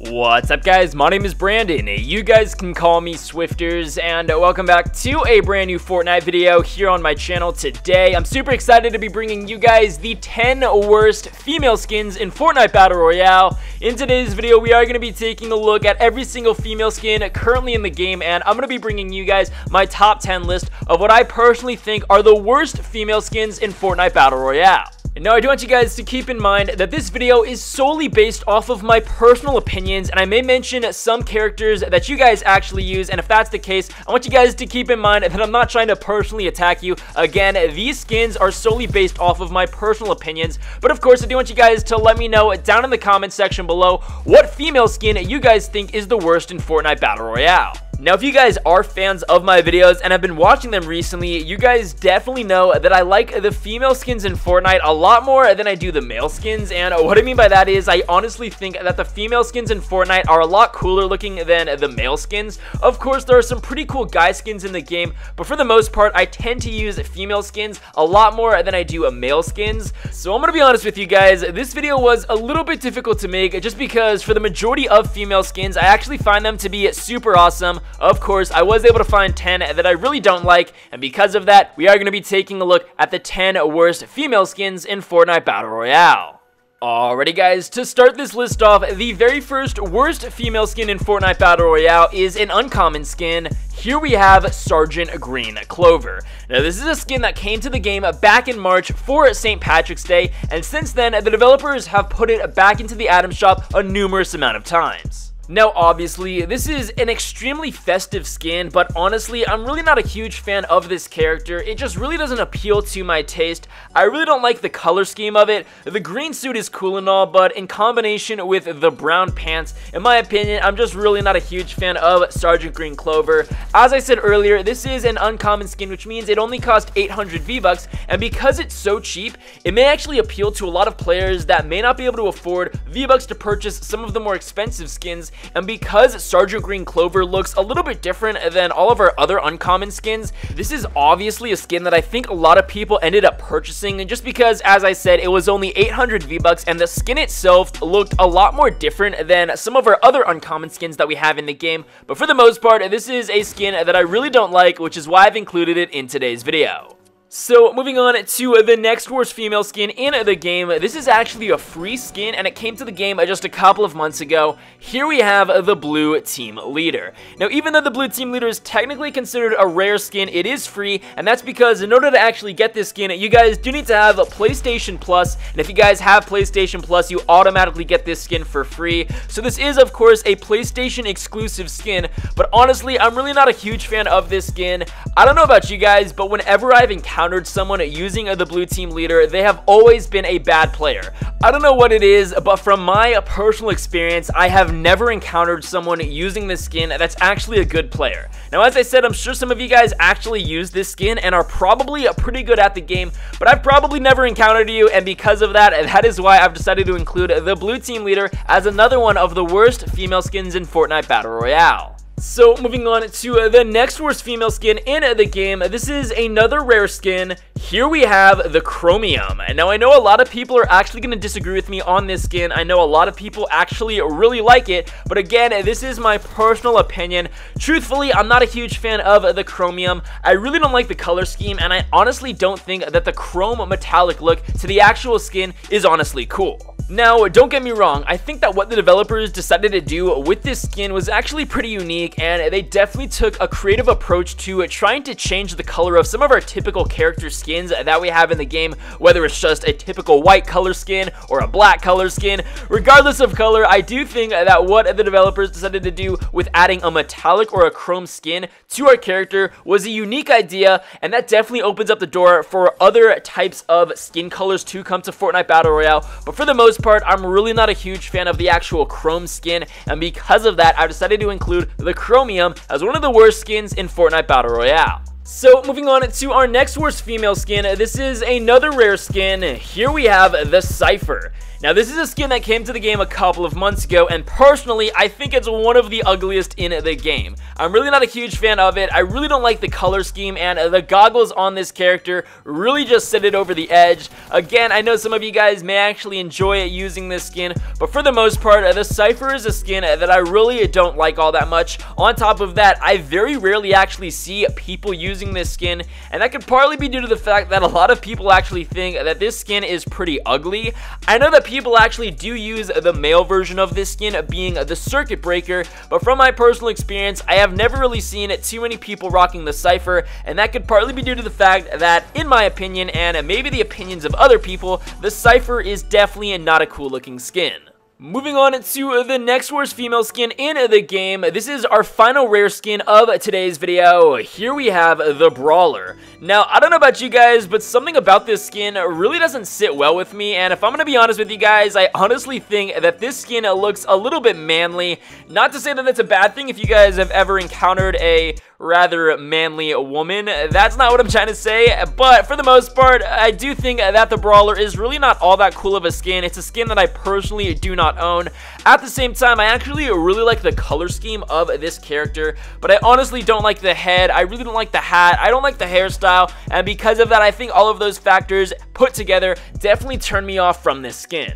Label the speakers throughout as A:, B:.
A: What's up guys, my name is Brandon, you guys can call me Swifterrs, and welcome back to a brand new Fortnite video here on my channel today. I'm super excited to be bringing you guys the 10 worst female skins in Fortnite Battle Royale. In today's video, we are going to be taking a look at every single female skin currently in the game, and I'm going to be bringing you guys my top 10 list of what I personally think are the worst female skins in Fortnite Battle Royale. Now, I do want you guys to keep in mind that this video is solely based off of my personal opinions, and I may mention some characters that you guys actually use, and if that's the case, I want you guys to keep in mind that I'm not trying to personally attack you. Again, these skins are solely based off of my personal opinions, but of course, I do want you guys to let me know down in the comment section below what female skin you guys think is the worst in Fortnite Battle Royale. Now, if you guys are fans of my videos and have been watching them recently, you guys definitely know that I like the female skins in Fortnite a lot more than I do the male skins, and what I mean by that is I honestly think that the female skins in Fortnite are a lot cooler looking than the male skins. Of course, there are some pretty cool guy skins in the game, but for the most part, I tend to use female skins a lot more than I do male skins. So I'm gonna be honest with you guys, this video was a little bit difficult to make just because for the majority of female skins, I actually find them to be super awesome. Of course, I was able to find 10 that I really don't like, and because of that, we are going to be taking a look at the 10 worst female skins in Fortnite Battle Royale. Alrighty guys, to start this list off, the very first worst female skin in Fortnite Battle Royale is an uncommon skin. Here we have Sergeant Green Clover. Now, this is a skin that came to the game back in March for St. Patrick's Day, and since then, the developers have put it back into the item shop a numerous amount of times. Now, obviously, this is an extremely festive skin, but honestly, I'm really not a huge fan of this character. It just really doesn't appeal to my taste. I really don't like the color scheme of it. The green suit is cool and all, but in combination with the brown pants, in my opinion, I'm just really not a huge fan of Sergeant Green Clover. As I said earlier, this is an uncommon skin, which means it only costs 800 V-Bucks, and because it's so cheap, it may actually appeal to a lot of players that may not be able to afford V-Bucks to purchase some of the more expensive skins. And because Sergeant Green Clover looks a little bit different than all of our other uncommon skins, this is obviously a skin that I think a lot of people ended up purchasing, and just because, as I said, it was only 800 V-Bucks, and the skin itself looked a lot more different than some of our other uncommon skins that we have in the game. But for the most part, this is a skin that I really don't like, which is why I've included it in today's video. So, moving on to the next worst female skin in the game. This is actually a free skin, and it came to the game just a couple of months ago. Here we have the Blue Team Leader. Now, even though the Blue Team Leader is technically considered a rare skin, it is free, and that's because in order to actually get this skin, you guys do need to have a PlayStation Plus, and if you guys have PlayStation Plus, you automatically get this skin for free. So this is, of course, a PlayStation exclusive skin, but honestly, I'm really not a huge fan of this skin. I don't know about you guys, but whenever I've encountered someone using the Blue Team Leader, they have always been a bad player. I don't know what it is, but from my personal experience, I have never encountered someone using this skin that's actually a good player. Now, as I said, I'm sure some of you guys actually use this skin and are probably pretty good at the game, but I've probably never encountered you, and because of that, that is why I've decided to include the Blue Team Leader as another one of the worst female skins in Fortnite Battle Royale. So, moving on to the next worst female skin in the game. This is another rare skin. Here we have the Chromium. And now, I know a lot of people are actually going to disagree with me on this skin. I know a lot of people actually really like it, but again, this is my personal opinion. Truthfully, I'm not a huge fan of the Chromium. I really don't like the color scheme, and I honestly don't think that the chrome metallic look to the actual skin is honestly cool. Now, don't get me wrong, I think that what the developers decided to do with this skin was actually pretty unique, and they definitely took a creative approach to trying to change the color of some of our typical character skins that we have in the game, whether it's just a typical white color skin or a black color skin. Regardless of color, I do think that what the developers decided to do with adding a metallic or a chrome skin to our character was a unique idea, and that definitely opens up the door for other types of skin colors to come to Fortnite Battle Royale. But for the most part, I'm really not a huge fan of the actual chrome skin, and because of that, I've decided to include the Chromium as one of the worst skins in Fortnite Battle Royale. So moving on to our next worst female skin, this is another rare skin. Here we have the Cypher. Now this is a skin that came to the game a couple of months ago, and personally I think it's one of the ugliest in the game. I'm really not a huge fan of it. I really don't like the color scheme, and the goggles on this character really just set it over the edge. Again, I know some of you guys may actually enjoy using this skin, but for the most part the Cypher is a skin that I really don't like all that much. On top of that, I very rarely actually see people using this skin, and that could partly be due to the fact that a lot of people actually think that this skin is pretty ugly. I know that people actually do use the male version of this skin, being the Circuit Breaker, but from my personal experience, I have never really seen too many people rocking the Cypher, and that could partly be due to the fact that, in my opinion, and maybe the opinions of other people, the Cypher is definitely not a cool looking skin. Moving on to the next worst female skin in the game, this is our final rare skin of today's video. Here we have the Brawler. Now, I don't know about you guys, but something about this skin really doesn't sit well with me, and if I'm going to be honest with you guys, I honestly think that this skin looks a little bit manly. Not to say that that's a bad thing if you guys have ever encountered a rather manly woman. That's not what I'm trying to say, but for the most part, I do think that the Brawler is really not all that cool of a skin. It's a skin that I personally do not own. At the same time, I actually really like the color scheme of this character, but I honestly don't like the head. I really don't like the hat. I don't like the hairstyle, and because of that, I think all of those factors put together definitely turn me off from this skin.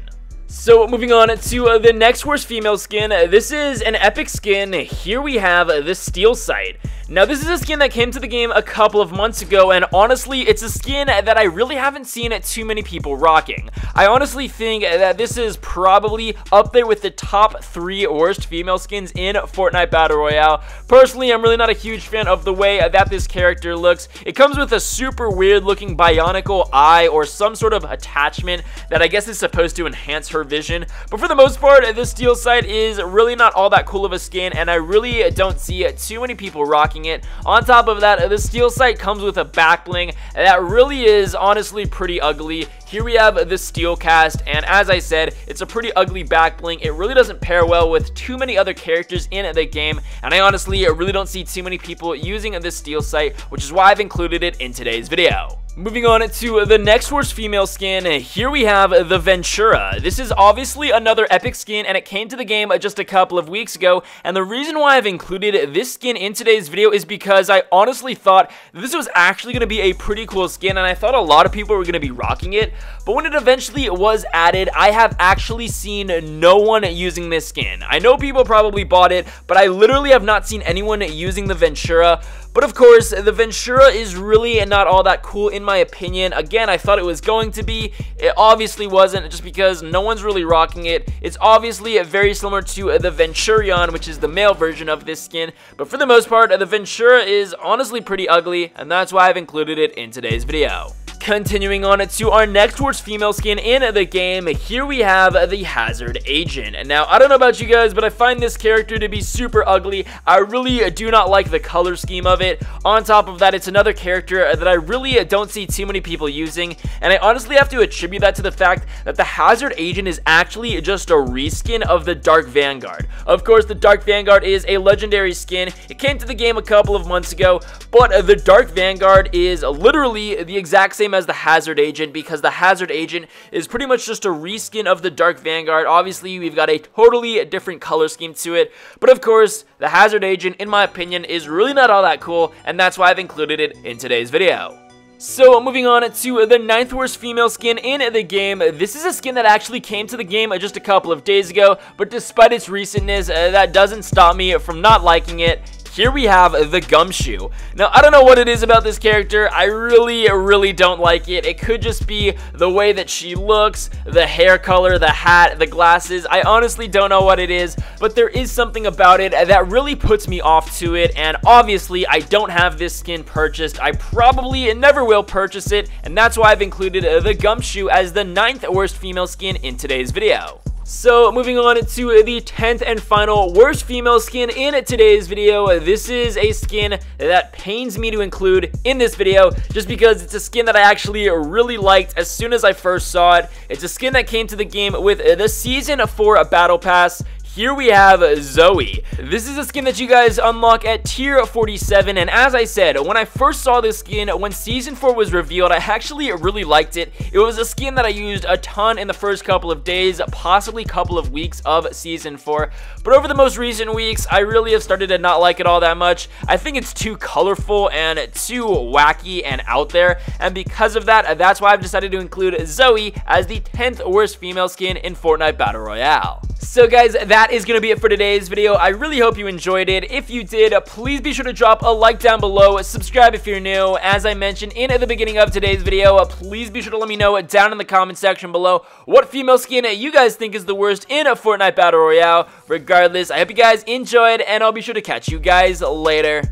A: So moving on to the next worst female skin, this is an epic skin. Here we have the Steel Sight. Now this is a skin that came to the game a couple of months ago, and honestly it's a skin that I really haven't seen too many people rocking. I honestly think that this is probably up there with the top 3 worst female skins in Fortnite Battle Royale. Personally, I'm really not a huge fan of the way that this character looks. It comes with a super weird looking bionicle eye or some sort of attachment that I guess is supposed to enhance her vision, but for the most part the Steel Sight is really not all that cool of a skin, and I really don't see too many people rocking it. On top of that, the Steel Sight comes with a back bling that really is honestly pretty ugly. Here we have the Steel Cast, and as I said, it's a pretty ugly back bling. It really doesn't pair well with too many other characters in the game, and I honestly really don't see too many people using this Steel Sight, which is why I've included it in today's video. Moving on to the next worst female skin, here we have the Ventura. This is obviously another epic skin, and it came to the game just a couple of weeks ago, and the reason why I've included this skin in today's video is because I honestly thought this was actually going to be a pretty cool skin, and I thought a lot of people were going to be rocking it, but when it eventually was added, I have actually seen no one using this skin. I know people probably bought it, but I literally have not seen anyone using the Ventura. But of course, the Ventura is really not all that cool in my opinion. Again, I thought it was going to be. It obviously wasn't, just because no one's really rocking it. It's obviously very similar to the Venturion, which is the male version of this skin. But for the most part, the Ventura is honestly pretty ugly, and that's why I've included it in today's video. Continuing on to our next worst female skin in the game, here we have the Hazzard Agent. And now, I don't know about you guys, but I find this character to be super ugly. I really do not like the color scheme of it. On top of that, it's another character that I really don't see too many people using, and I honestly have to attribute that to the fact that the Hazzard Agent is actually just a reskin of the Dark Vanguard. Of course, the Dark Vanguard is a legendary skin. It came to the game a couple of months ago, but the Dark Vanguard is literally the exact same as the Hazzard Agent, because the Hazzard Agent is pretty much just a reskin of the Dark Vanguard. Obviously, we've got a totally different color scheme to it, but of course, the Hazzard Agent, in my opinion, is really not all that cool, and that's why I've included it in today's video. So moving on to the 9th worst female skin in the game, this is a skin that actually came to the game just a couple of days ago, but despite its recentness, that doesn't stop me from not liking it. Here we have the Gumshoe. Now, I don't know what it is about this character. I really don't like it. It could just be the way that she looks, the hair color, the hat, the glasses. I honestly don't know what it is, but there is something about it that really puts me off to it, and obviously, I don't have this skin purchased. I probably never will purchase it, and that's why I've included the Gumshoe as the 9th worst female skin in today's video. So moving on to the 10th and final worst female skin in today's video. This is a skin that pains me to include in this video just because it's a skin that I actually really liked as soon as I first saw it. It's a skin that came to the game with the Season 4 Battle Pass. here we have Zoe. This is a skin that you guys unlock at tier 47, and as I said, when I first saw this skin, when Season 4 was revealed, I actually really liked it. It was a skin that I used a ton in the first couple of days, possibly couple of weeks of Season 4, but over the most recent weeks, I really have started to not like it all that much. I think it's too colorful and too wacky and out there, and because of that, that's why I've decided to include Zoe as the 10th worst female skin in Fortnite Battle Royale. So guys, that is going to be it for today's video. I really hope you enjoyed it. If you did, please be sure to drop a like down below, subscribe if you're new. As I mentioned in the beginning of today's video, please be sure to let me know down in the comment section below what female skin you guys think is the worst in a Fortnite Battle Royale. Regardless, I hope you guys enjoyed, and I'll be sure to catch you guys later.